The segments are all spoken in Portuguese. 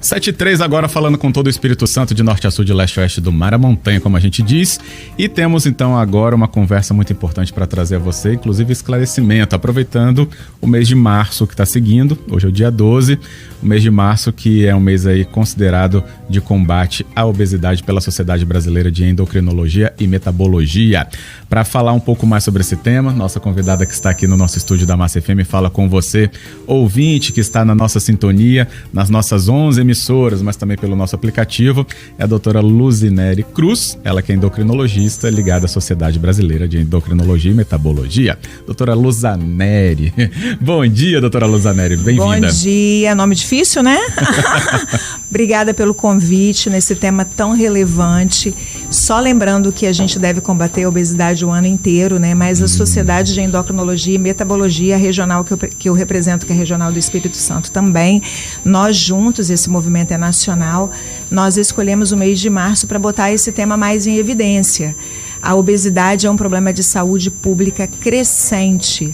7:03 agora, falando com todo o Espírito Santo, de norte a sul, de leste a oeste, do mar à montanha, como a gente diz. E temos então agora uma conversa muito importante para trazer a você, inclusive esclarecimento, aproveitando o mês de março que está seguindo. Hoje é o dia 12, o mês de março, que é um mês aí considerado de combate à obesidade pela Sociedade Brasileira de Endocrinologia e Metabologia. Para falar um pouco mais sobre esse tema, nossa convidada que está aqui no nosso estúdio da Massa FM fala com você, ouvinte que está na nossa sintonia, nas nossas 11 emissoras, mas também pelo nosso aplicativo, é a doutora Luzineri Cruz, ela que é endocrinologista ligada à Sociedade Brasileira de Endocrinologia e Metabologia. Doutora Luzaneri. Bom dia, doutora Luzaneri, bem-vinda. Bom dia, nome difícil, né? Obrigada pelo convite nesse tema tão relevante. Só lembrando que a gente deve combater a obesidade o ano inteiro, né? Mas a Sociedade de Endocrinologia e Metabologia regional que eu represento, que é a Regional do Espírito Santo também, nós juntos, esse movimento é nacional, nós escolhemos o mês de março para botar esse tema mais em evidência. A obesidade é um problema de saúde pública crescente.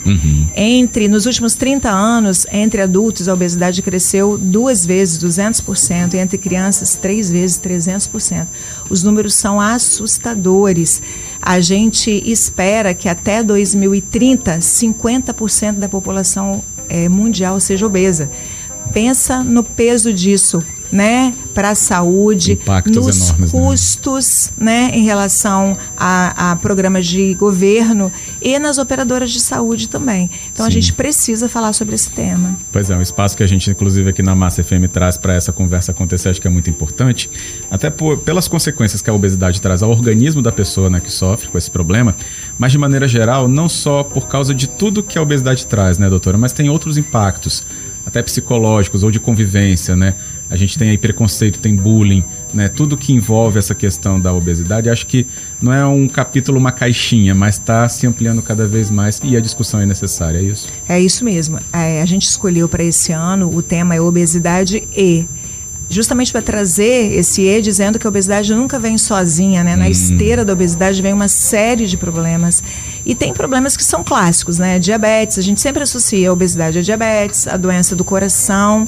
Nos últimos 30 anos, entre adultos, a obesidade cresceu 2 vezes, 200%, e entre crianças, 3 vezes, 300%. Os números são assustadores. A gente espera que até 2030, 50% da população mundial seja obesa. Pensa no peso disso, né, para a saúde, impactos nos enormes, custos, né, em relação a programas de governo e nas operadoras de saúde também. Então a gente precisa falar sobre esse tema. Pois é, um espaço que a gente, inclusive, aqui na Massa FM traz para essa conversa acontecer, acho que é muito importante, até pelas consequências que a obesidade traz ao organismo da pessoa, né, que sofre com esse problema, mas de maneira geral, não só por causa de tudo que a obesidade traz, né, doutora, mas tem outros impactos, até psicológicos ou de convivência, né? A gente tem aí preconceito, tem bullying, né? Tudo que envolve essa questão da obesidade, acho que não é um capítulo, uma caixinha, mas está se ampliando cada vez mais e a discussão é necessária, é isso? É isso mesmo. A gente escolheu para esse ano, o tema é obesidade justamente para trazer esse dizendo que a obesidade nunca vem sozinha, né? Na esteira da obesidade vem uma série de problemas. E tem problemas que são clássicos, né? Diabetes, a gente sempre associa a obesidade a diabetes, a doença do coração,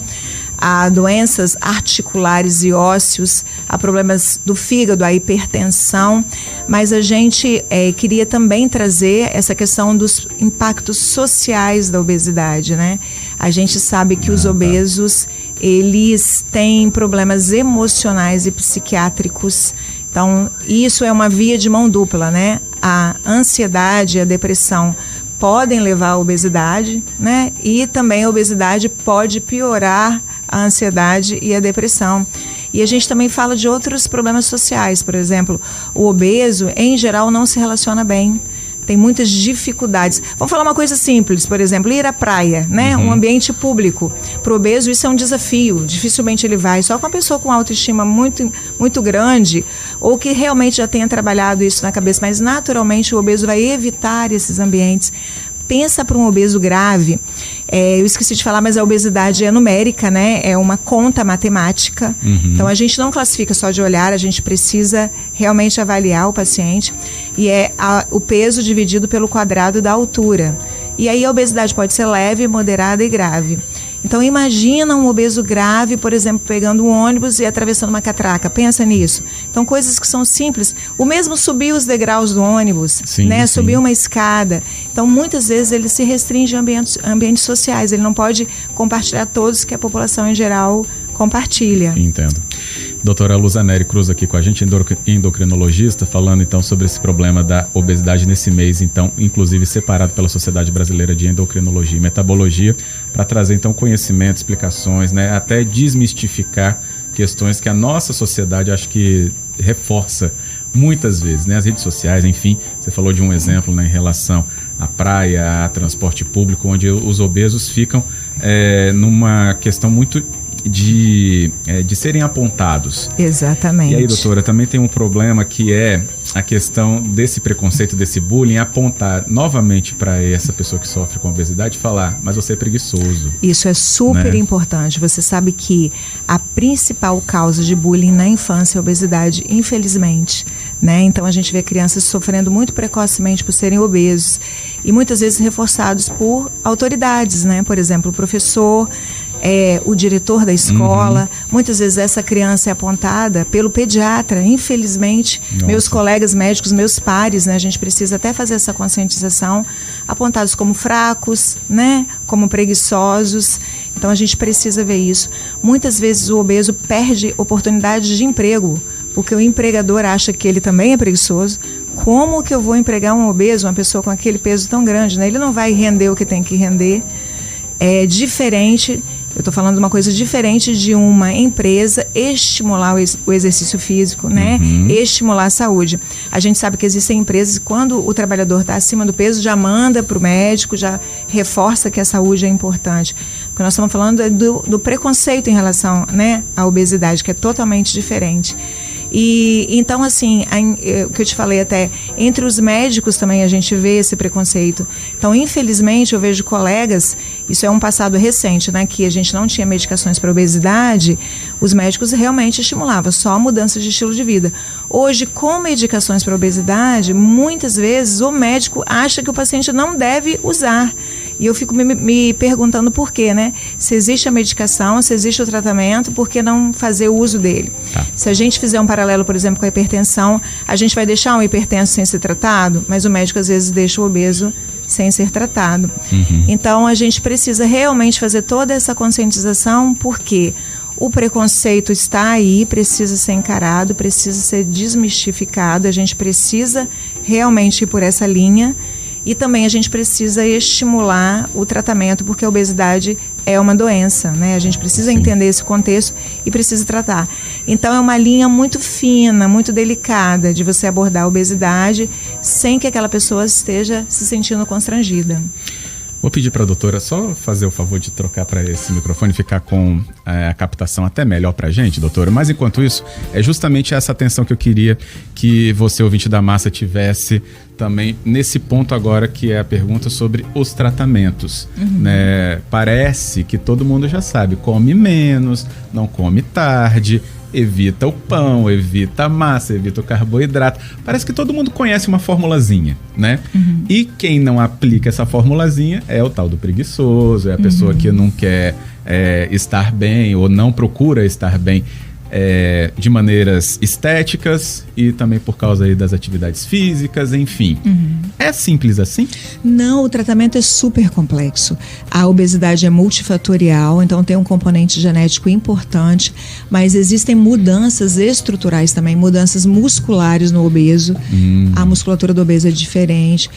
a doenças articulares e ósseos, a problemas do fígado, a hipertensão, mas a gente queria também trazer essa questão dos impactos sociais da obesidade, né? A gente sabe que os obesos, eles têm problemas emocionais e psiquiátricos, então isso é uma via de mão dupla, né? A ansiedade e a depressão podem levar à obesidade, né? E também a obesidade pode piorar a ansiedade e a depressão. E a gente também fala de outros problemas sociais, por exemplo, o obeso, em geral, não se relaciona bem. Tem muitas dificuldades. Vamos falar uma coisa simples, por exemplo, ir à praia, né? Um ambiente público. Para o obeso isso é um desafio, dificilmente ele vai. Só com uma pessoa com autoestima muito, muito grande, ou que realmente já tenha trabalhado isso na cabeça, mas naturalmente o obeso vai evitar esses ambientes. Pensa para um obeso grave, eu esqueci de falar, mas a obesidade é numérica, né? É uma conta matemática. Então a gente não classifica só de olhar, a gente precisa realmente avaliar o paciente. E é o peso dividido pelo quadrado da altura. E aí a obesidade pode ser leve, moderada e grave. Então imagina um obeso grave, por exemplo, pegando um ônibus e atravessando uma catraca. Pensa nisso. Então coisas que são simples. O mesmo subir os degraus do ônibus, né? Subir uma escada. Então muitas vezes ele se restringe a ambientes sociais. Ele não pode compartilhar todos que a população em geral compartilha. Entendo. Doutora Luzaneri Cruz aqui com a gente, endocrinologista, falando então sobre esse problema da obesidade nesse mês, então, inclusive separado pela Sociedade Brasileira de Endocrinologia e Metabologia, para trazer então conhecimento, explicações, né, até desmistificar questões que a nossa sociedade acho que reforça muitas vezes, né, as redes sociais, enfim, você falou de um exemplo, né, em relação à praia, a transporte público, onde os obesos ficam numa questão muito de serem apontados. Exatamente. E aí, doutora, também tem um problema que é a questão desse preconceito, desse bullying, apontar novamente para essa pessoa que sofre com obesidade e falar, mas você é preguiçoso. Isso é super importante. Você sabe que a principal causa de bullying na infância é a obesidade, infelizmente, né? Então a gente vê crianças sofrendo muito precocemente por serem obesos e muitas vezes reforçados por autoridades, né? Por exemplo, o professor o diretor da escola. Muitas vezes essa criança é apontada pelo pediatra, infelizmente. Nossa. Meus colegas médicos, meus pares, né, a gente precisa até fazer essa conscientização, apontados como fracos, né, como preguiçosos. Então a gente precisa ver isso. Muitas vezes o obeso perde oportunidades de emprego, porque o empregador acha que ele também é preguiçoso. Como que eu vou empregar um obeso, uma pessoa com aquele peso tão grande, né? Ele não vai render o que tem que render. É diferente, eu estou falando de uma coisa diferente de uma empresa estimular o exercício físico, né? Estimular a saúde. A gente sabe que existem empresas que quando o trabalhador está acima do peso, já manda para o médico, já reforça que a saúde é importante. Porque nós estamos falando do preconceito em relação, né, à obesidade, que é totalmente diferente. E então, assim, o que eu te falei até, entre os médicos também a gente vê esse preconceito. Então, infelizmente, eu vejo colegas, isso é um passado recente, né, que a gente não tinha medicações para obesidade, os médicos realmente estimulavam só a mudança de estilo de vida. Hoje, com medicações para obesidade, muitas vezes o médico acha que o paciente não deve usar. E eu fico me perguntando por quê, né? Se existe a medicação, se existe o tratamento, por que não fazer o uso dele? Se a gente fizer um paralelo, por exemplo, com a hipertensão, a gente vai deixar um hipertenso sem ser tratado, mas o médico às vezes deixa o obeso sem ser tratado. Então a gente precisa realmente fazer toda essa conscientização, porque o preconceito está aí, precisa ser encarado, precisa ser desmistificado, a gente precisa realmente ir por essa linha. E também a gente precisa estimular o tratamento, porque a obesidade é uma doença, né? A gente precisa entender esse contexto e precisa tratar. Então é uma linha muito fina, muito delicada de você abordar a obesidade sem que aquela pessoa esteja se sentindo constrangida. Vou pedir para a doutora só fazer o favor de trocar para esse microfone e ficar com a captação até melhor para a gente, doutora. Mas enquanto isso, é justamente essa atenção que eu queria que você, ouvinte da massa, tivesse também nesse ponto agora, que é a pergunta sobre os tratamentos. Né? Parece que todo mundo já sabe, come menos, não come tarde, evita o pão, evita a massa, evita o carboidrato. Parece que todo mundo conhece uma formulazinha, né? E quem não aplica essa formulazinha é o tal do preguiçoso, é a pessoa que não quer estar bem ou não procura estar bem de maneiras estéticas e também por causa aí das atividades físicas, enfim. É simples assim? Não, o tratamento é super complexo. A obesidade é multifatorial, então tem um componente genético importante, mas existem mudanças estruturais também, mudanças musculares no obeso. A musculatura do obeso é diferente.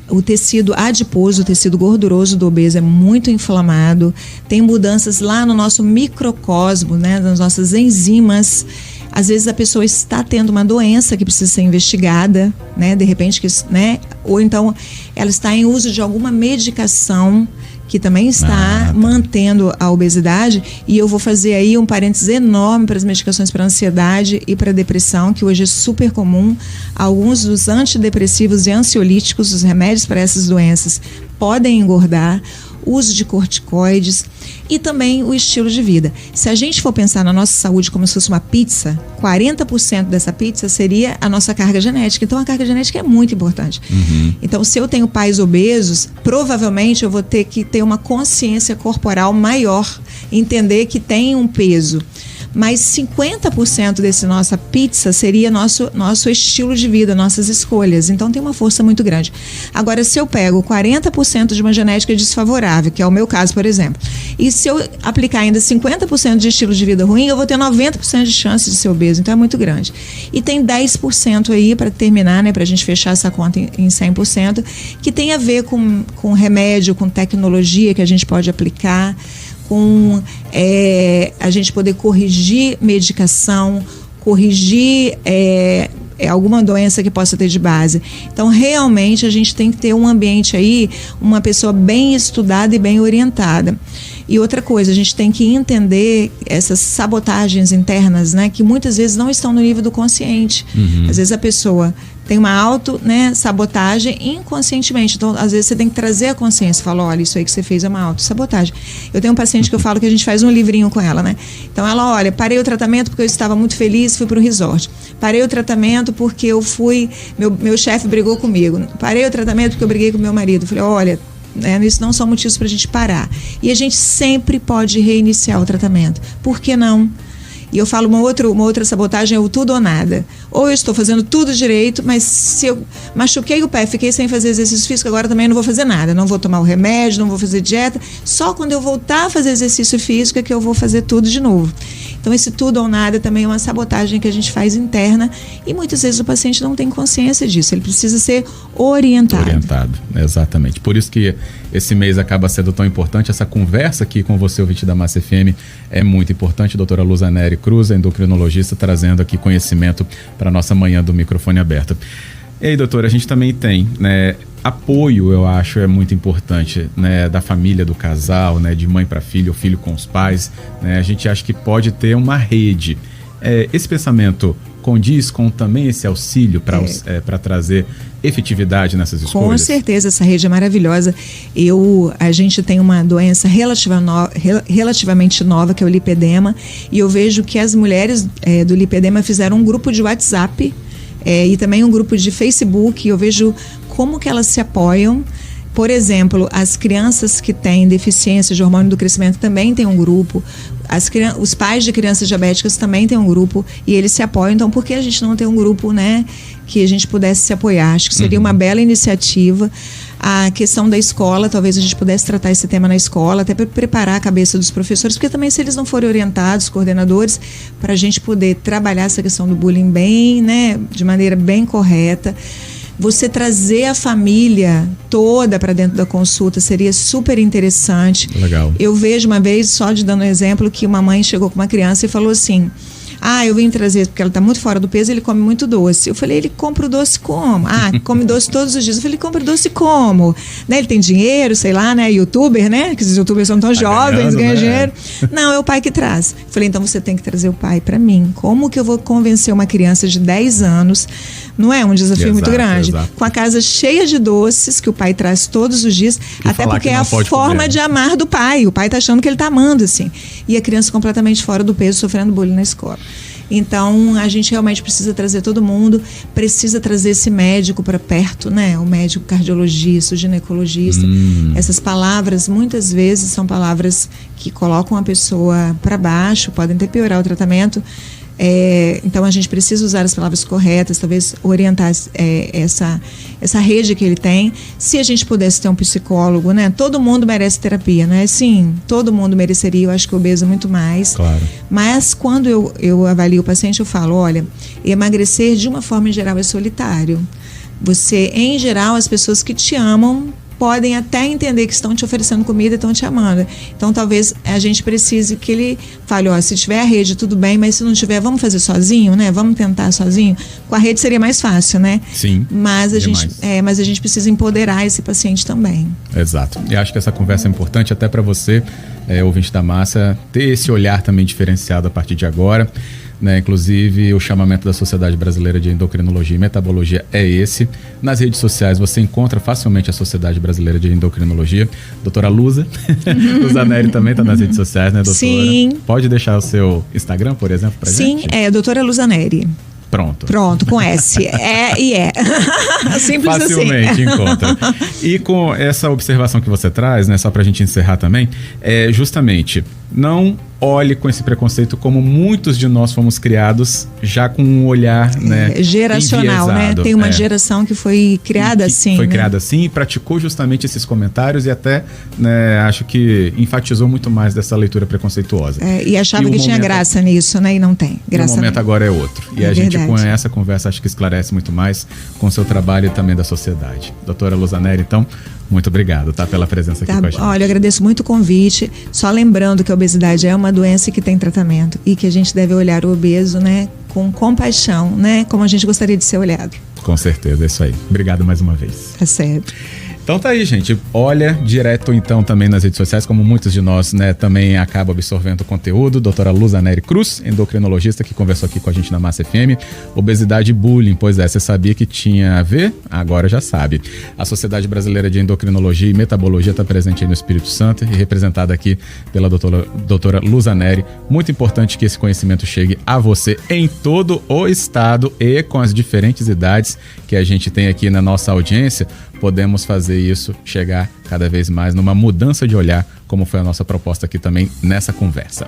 O tecido adiposo, o tecido gorduroso do obeso é muito inflamado. Tem mudanças lá no nosso microcosmo, né, nas nossas enzimas. Às vezes a pessoa está tendo uma doença que precisa ser investigada, né, de repente, né, ou então ela está em uso de alguma medicação que também está mantendo a obesidade. E eu vou fazer aí um parênteses enorme para as medicações para ansiedade e para depressão, que hoje é super comum. Alguns dos antidepressivos e ansiolíticos, os remédios para essas doenças, podem engordar. Uso de corticoides e também o estilo de vida. Se a gente for pensar na nossa saúde como se fosse uma pizza, 40% dessa pizza seria a nossa carga genética. Então a carga genética é muito importante. Então, se eu tenho pais obesos, provavelmente eu vou ter que ter uma consciência corporal maior, entender que tem um peso. Mas 50% desse nossa pizza seria nosso estilo de vida, nossas escolhas. Então tem uma força muito grande. Agora, se eu pego 40% de uma genética desfavorável, que é o meu caso, por exemplo, e se eu aplicar ainda 50% de estilo de vida ruim, eu vou ter 90% de chance de ser obeso. Então é muito grande. E tem 10% aí, para terminar, né, para a gente fechar essa conta em 100%, que tem a ver com remédio, com tecnologia que a gente pode aplicar, com a gente poder corrigir medicação, corrigir alguma doença que possa ter de base. Então, realmente, a gente tem que ter um ambiente aí, uma pessoa bem estudada e bem orientada. E outra coisa, a gente tem que entender essas sabotagens internas, né, que muitas vezes não estão no nível do consciente. Às vezes a pessoa tem uma sabotagem inconscientemente. Então, às vezes, você tem que trazer a consciência. Fala, olha, isso aí que você fez é uma autossabotagem. Eu tenho um paciente que eu falo que a gente faz um livrinho com ela, né? Então, ela, olha, parei o tratamento porque eu estava muito feliz, fui para o resort. Parei o tratamento porque eu fui... Meu chefe brigou comigo. Parei o tratamento porque eu briguei com meu marido. Falei, olha, né? Isso não são motivos para a gente parar. E a gente sempre pode reiniciar o tratamento. Por que não? E eu falo uma outra sabotagem é o tudo ou nada. Ou eu estou fazendo tudo direito, mas se eu machuquei o pé, fiquei sem fazer exercício físico, agora também não vou fazer nada. Não vou tomar o remédio, não vou fazer dieta. Só quando eu voltar a fazer exercício físico é que eu vou fazer tudo de novo. Então esse tudo ou nada também é uma sabotagem que a gente faz interna e muitas vezes o paciente não tem consciência disso. Ele precisa ser orientado. Orientado, exatamente. Por isso que esse mês acaba sendo tão importante. Essa conversa aqui com você, ouvinte da Massa FM, é muito importante. Doutora Luzaneri Cruz, endocrinologista, trazendo aqui conhecimento para a nossa manhã do microfone aberto. E aí, doutora, a gente também tem, né, apoio, eu acho, é muito importante, né, da família, do casal, né, de mãe para filho, ou filho com os pais, né, a gente acha que pode ter uma rede. Esse pensamento condiz com também esse auxílio para trazer efetividade nessas escolhas? Com certeza, essa rede é maravilhosa. A gente tem uma doença relativamente nova, que é o lipedema, e eu vejo que as mulheres do lipedema fizeram um grupo de WhatsApp e também um grupo de Facebook, e eu vejo como que elas se apoiam. Por exemplo, as crianças que têm deficiência de hormônio do crescimento também têm um grupo. Os pais de crianças diabéticas também têm um grupo e eles se apoiam. Então, por que a gente não tem um grupo, né, que a gente pudesse se apoiar? Acho que seria uma bela iniciativa. A questão da escola, talvez a gente pudesse tratar esse tema na escola, até para preparar a cabeça dos professores, porque também se eles não forem orientados, coordenadores, para a gente poder trabalhar essa questão do bullying bem, né, de maneira bem correta. Você trazer a família toda para dentro da consulta seria super interessante. Legal. Eu vejo uma vez, só de dando um exemplo, que uma mãe chegou com uma criança e falou assim: eu vim trazer, porque ela está muito fora do peso, ele come muito doce. Eu falei, ele compra o doce como? Come doce todos os dias. Eu falei, compra o doce como? Né, ele tem dinheiro, sei lá, né, youtuber, né, que os youtubers são tão jovens, ganham dinheiro. Não, é o pai que traz. Eu falei, então você tem que trazer o pai para mim. Como que eu vou convencer uma criança de 10 anos? Não é um desafio muito grande? Exato. Com a casa cheia de doces que o pai traz todos os dias, e até porque é a forma de amar do pai. O pai tá achando que ele tá amando, assim. E a criança completamente fora do peso, sofrendo bullying na escola. Então, a gente realmente precisa trazer todo mundo, precisa trazer esse médico para perto, né? O médico cardiologista, o ginecologista. Essas palavras, muitas vezes, são palavras que colocam a pessoa para baixo, podem até piorar o tratamento. Então a gente precisa usar as palavras corretas, talvez orientar essa rede que ele tem. Se a gente pudesse ter um psicólogo, né? Todo mundo merece terapia, né? Sim, todo mundo mereceria, eu acho que o obeso muito mais. Claro. Mas quando eu avalio o paciente, eu falo, olha, emagrecer de uma forma em geral é solitário. Você, em geral, as pessoas que te amam podem até entender que estão te oferecendo comida e estão te amando. Então, talvez a gente precise que ele fale, se tiver a rede, tudo bem, mas se não tiver, vamos fazer sozinho, né? Vamos tentar sozinho. Com a rede seria mais fácil, né? Sim. Mas a gente precisa empoderar esse paciente também. Exato. E acho que essa conversa é importante até para você, ouvinte da Massa, ter esse olhar também diferenciado a partir de agora. Né, inclusive o chamamento da Sociedade Brasileira de Endocrinologia e Metabologia é esse. Nas redes sociais você encontra facilmente a Sociedade Brasileira de Endocrinologia. Doutora Luzaneri também está nas redes sociais, né, doutora? Sim. Pode deixar o seu Instagram, por exemplo, para gente? Sim, doutora Luzaneri. Pronto, com S. Simples facilmente assim. Encontra. E com essa observação que você traz, né, só pra gente encerrar também, justamente, não olhe com esse preconceito como muitos de nós fomos criados já com um olhar, né, geracional, enviesado. Né? Tem uma geração que foi criada assim. Foi criada assim e praticou justamente esses comentários e até, né, acho que enfatizou muito mais dessa leitura preconceituosa. E achava que tinha graça nisso, né? E não tem. O momento agora é outro. E a gente com essa conversa acho que esclarece muito mais com o seu trabalho e também da sociedade. Doutora Luzaneri, então, muito obrigado, pela presença aqui com a gente. Olha, eu agradeço muito o convite. Só lembrando que a obesidade é uma doença que tem tratamento e que a gente deve olhar o obeso, né, com compaixão, né, como a gente gostaria de ser olhado. Com certeza, é isso aí. Obrigado mais uma vez. Tá certo. Então tá aí, gente. Olha direto então também nas redes sociais, como muitos de nós, né, também acabam absorvendo o conteúdo. Doutora Luzaneri Cruz, endocrinologista, que conversou aqui com a gente na Massa FM. Obesidade e bullying, pois você sabia que tinha a ver? Agora já sabe. A Sociedade Brasileira de Endocrinologia e Metabologia está presente aí no Espírito Santo e representada aqui pela doutora Luzaneri. Muito importante que esse conhecimento chegue a você em todo o estado e com as diferentes idades que a gente tem aqui na nossa audiência, podemos fazer isso chegar cada vez mais numa mudança de olhar, como foi a nossa proposta aqui também nessa conversa.